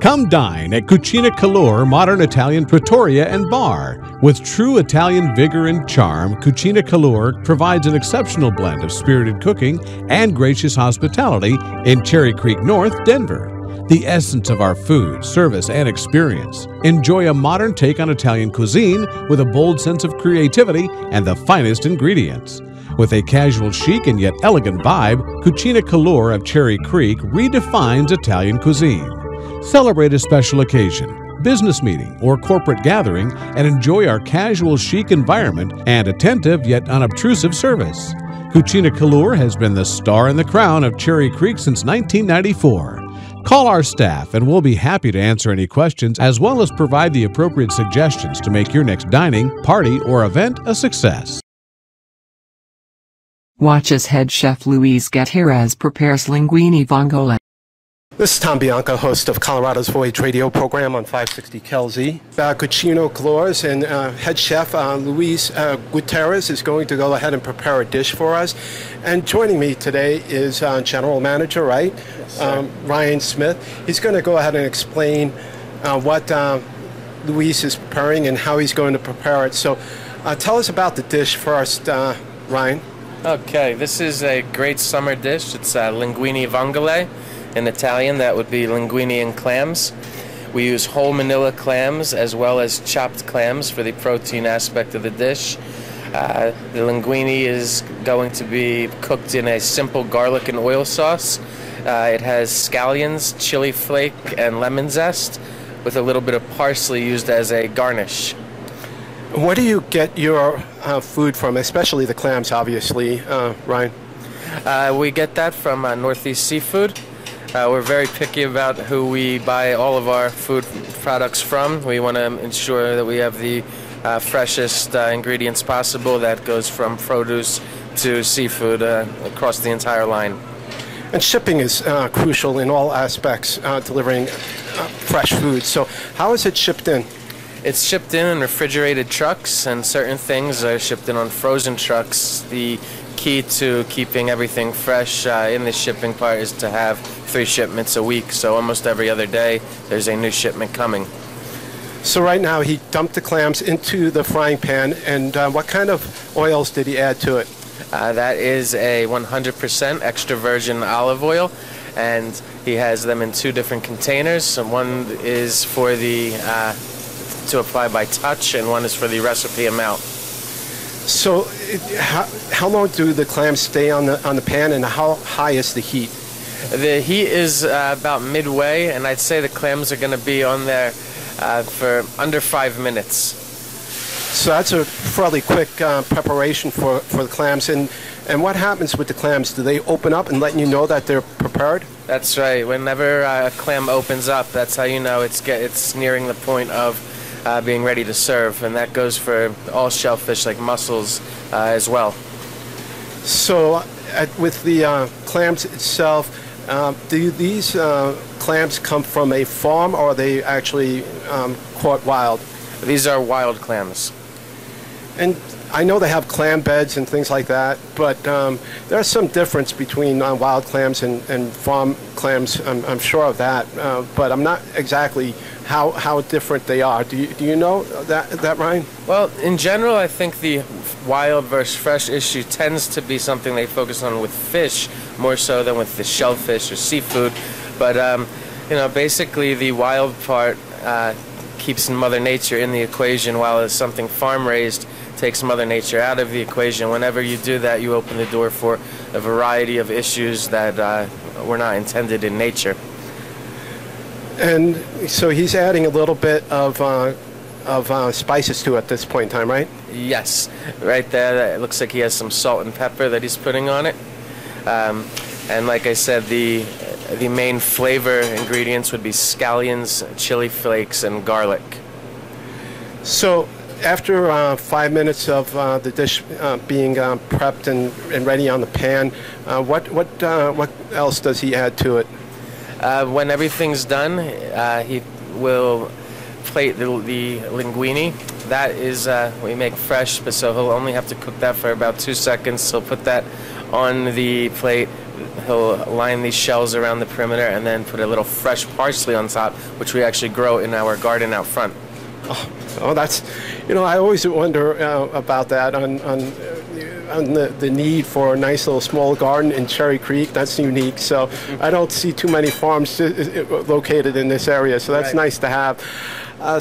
Come dine at Cucina Colore Modern Italian Trattoria and Bar. With true Italian vigor and charm, Cucina Colore provides an exceptional blend of spirited cooking and gracious hospitality in Cherry Creek North, Denver. The essence of our food, service, and experience. Enjoy a modern take on Italian cuisine with a bold sense of creativity and the finest ingredients. With a casual chic and yet elegant vibe, Cucina Colore of Cherry Creek redefines Italian cuisine. Celebrate a special occasion, business meeting, or corporate gathering and enjoy our casual chic environment and attentive yet unobtrusive service. Cucina Colore has been the star in the crown of Cherry Creek since 1994. Call our staff and we'll be happy to answer any questions as well as provide the appropriate suggestions to make your next dining, party, or event a success. Watch as head chef Luis Gutierrez prepares linguine vongole. This is Tom Bianca, host of Colorado's Voyage radio program on 560 KLZ. Cucina Colore's and head chef Luis Gutierrez is going to go ahead and prepare a dish for us. And joining me today is General Manager, right? Yes, Ryan Smith. He's going to go ahead and explain what Luis is preparing and how he's going to prepare it. So tell us about the dish first, Ryan. Okay, this is a great summer dish. It's linguine vongole. In Italian, that would be linguine and clams. We use whole manila clams as well as chopped clams for the protein aspect of the dish. The linguine is going to be cooked in a simple garlic and oil sauce. It has scallions, chili flake, and lemon zest with a little bit of parsley used as a garnish. Where do you get your food from, especially the clams, obviously, Ryan? We get that from Northeast Seafood. We're very picky about who we buy all of our food products from. We want to ensure that we have the freshest ingredients possible. That goes from produce to seafood across the entire line. And shipping is crucial in all aspects, delivering fresh food. So how is it shipped in? It's shipped in refrigerated trucks, and certain things are shipped in on frozen trucks. The key to keeping everything fresh in the shipping part is to have 3 shipments a week, so almost every other day there's a new shipment coming. So right now he dumped the clams into the frying pan, and what kind of oils did he add to it? That is a 100% extra virgin olive oil, and he has them in 2 different containers. So one is for the to apply by touch, and one is for the recipe amount. So how long do the clams stay on the pan, and how high is the heat? The heat is about midway, and I'd say the clams are going to be on there for under 5 minutes. So that's a fairly quick preparation for the clams. And what happens with the clams? Do they open up and let you know that they're prepared? That's right. Whenever a clam opens up, that's how you know it's nearing the point of being ready to serve, and that goes for all shellfish like mussels as well. So with the clams itself, do these clams come from a farm, or are they actually caught wild? These are wild clams. And I know they have clam beds and things like that, but there's some difference between wild clams and farm clams. I'm sure of that, but I'm not exactly how different they are. Do you know that, Ryan? Well, in general, I think the wild versus fresh issue tends to be something they focus on with fish more so than with the shellfish or seafood. But basically the wild part keeps Mother Nature in the equation, while something farm raised takes Mother Nature out of the equation. Whenever you do that, you open the door for a variety of issues that were not intended in nature. And so he's adding a little bit of spices to it at this point in time, right? Yes, right there. It looks like he has some salt and pepper that he's putting on it. And like I said, the main flavor ingredients would be scallions, chili flakes, and garlic. So after 5 minutes of the dish being prepped and ready on the pan, what else does he add to it? When everything's done, he will plate the linguine. That is, we make fresh, but so he'll only have to cook that for about 2 seconds. So he'll put that on the plate, he'll line these shells around the perimeter and then put a little fresh parsley on top, which we actually grow in our garden out front. Oh, that's, I always wonder about that on the need for a nice little small garden in Cherry Creek. That's unique. So I don't see too many farms located in this area. So that's nice to have.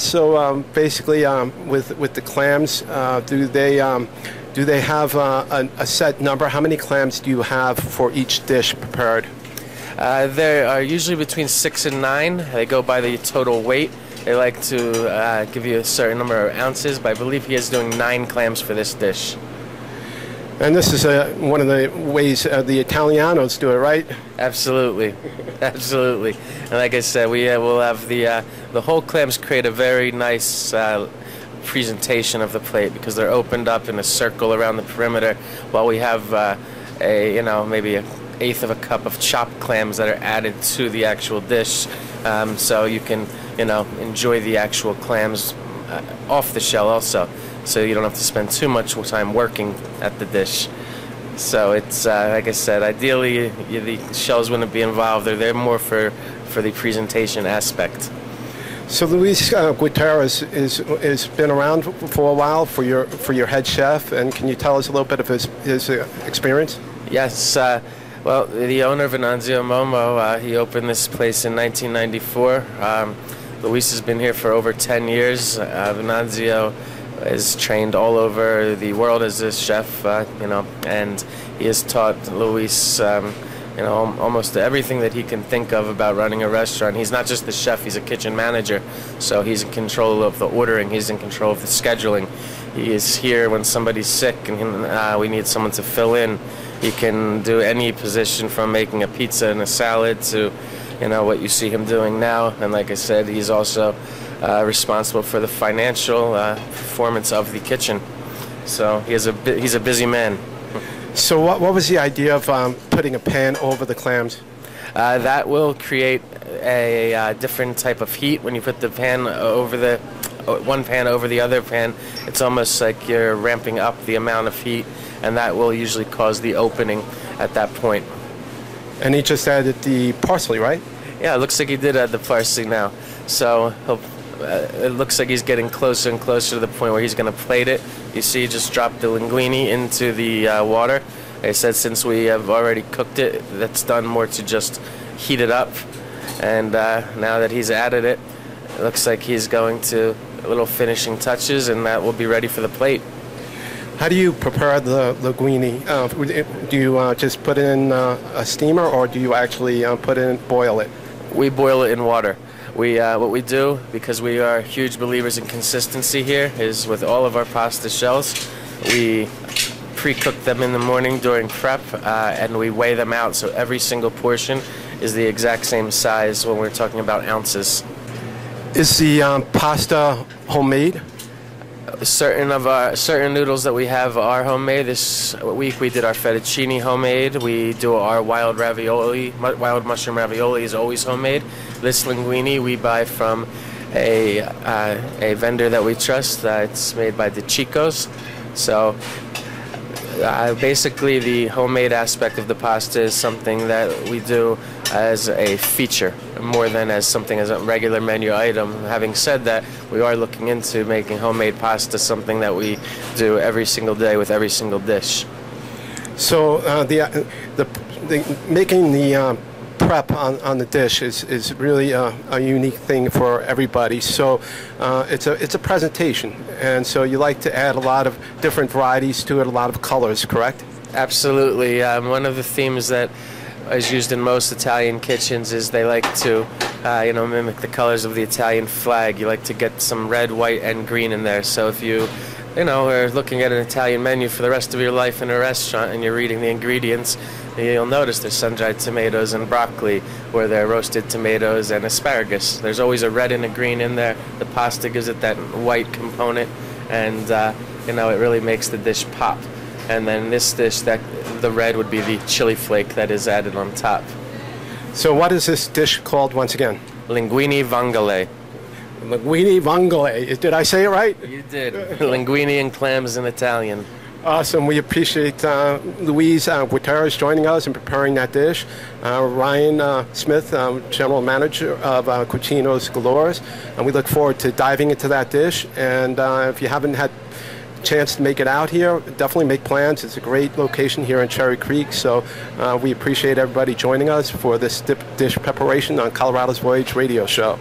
So basically, with the clams, do they have a set number? How many clams do you have for each dish prepared? There are usually between 6 and 9. They go by the total weight. They like to give you a certain number of ounces, but I believe he is doing 9 clams for this dish. And this is one of the ways the Italianos do it, right? Absolutely, absolutely. And like I said, we will have the whole clams create a very nice presentation of the plate because they're opened up in a circle around the perimeter, while we have maybe an eighth of a cup of chopped clams that are added to the actual dish, so you can enjoy the actual clams off the shell also. So you don't have to spend too much time working at the dish. So it's, like I said, ideally the shells wouldn't be involved. They're there more for the presentation aspect. So Luis Gutierrez is been around for a while for your head chef, and can you tell us a little bit of his experience? Yes. Well, the owner of Venanzio Momo, he opened this place in 1994. Luis has been here for over 10 years. Venanzio is trained all over the world as a chef, and he has taught Luis, almost everything that he can think of about running a restaurant. He's not just the chef, he's a kitchen manager, so he's in control of the ordering, he's in control of the scheduling. He is here when somebody's sick and we need someone to fill in. He can do any position from making a pizza and a salad to, what you see him doing now. And like I said, he's also responsible for the financial performance of the kitchen. So he's a busy man. So what was the idea of putting a pan over the clams? That will create a different type of heat when you put the pan over one pan over the other pan. It's almost like you're ramping up the amount of heat, and that will usually cause the opening at that point. And he just added the parsley, right? Yeah, it looks like he did add the parsley now. So it looks like he's getting closer and closer to the point where he's going to plate it. You see, he just dropped the linguine into the water. I said since we have already cooked it, that's done more to just heat it up. And now that he's added it, it looks like he's going to little finishing touches, and that will be ready for the plate. How do you prepare the linguine? Do you just put it in a steamer, or do you actually boil it? We boil it in water. What we do, because we are huge believers in consistency here, is with all of our pasta shells, we pre-cook them in the morning during prep, and we weigh them out, so every single portion is the exact same size when we're talking about ounces. Is the pasta homemade? Certain noodles that we have are homemade. This week we did our fettuccine homemade. We do our wild mushroom ravioli is always homemade. This linguine we buy from a vendor that we trust. It's made by the Chicos. So basically the homemade aspect of the pasta is something that we do as a feature more than as something as a regular menu item. Having said that, we are looking into making homemade pasta something that we do every single day with every single dish. So making the prep on the dish is really a unique thing for everybody. So it's a presentation, and so you like to add a lot of different varieties to it, a lot of colors, correct? Absolutely. One of the themes that is used in most Italian kitchens is they like to mimic the colors of the Italian flag. You like to get some red, white, and green in there. So if you are looking at an Italian menu for the rest of your life in a restaurant and you're reading the ingredients, you'll notice there's sun-dried tomatoes and broccoli, or there are roasted tomatoes and asparagus. There's always a red and a green in there. The pasta gives it that white component, and it really makes the dish pop. And then this dish, the red would be the chili flake that is added on top. So what is this dish called once again? Linguine vongole. Linguine vongole. Did I say it right? You did. Linguine and clams in Italian. Awesome. We appreciate Louise Gutierrez joining us and preparing that dish. Ryan Smith, General Manager of Cucina Colore, and we look forward to diving into that dish. And if you haven't had a chance to make it out here, definitely make plans. It's a great location here in Cherry Creek, so we appreciate everybody joining us for this dish preparation on Colorado's Voyage radio show.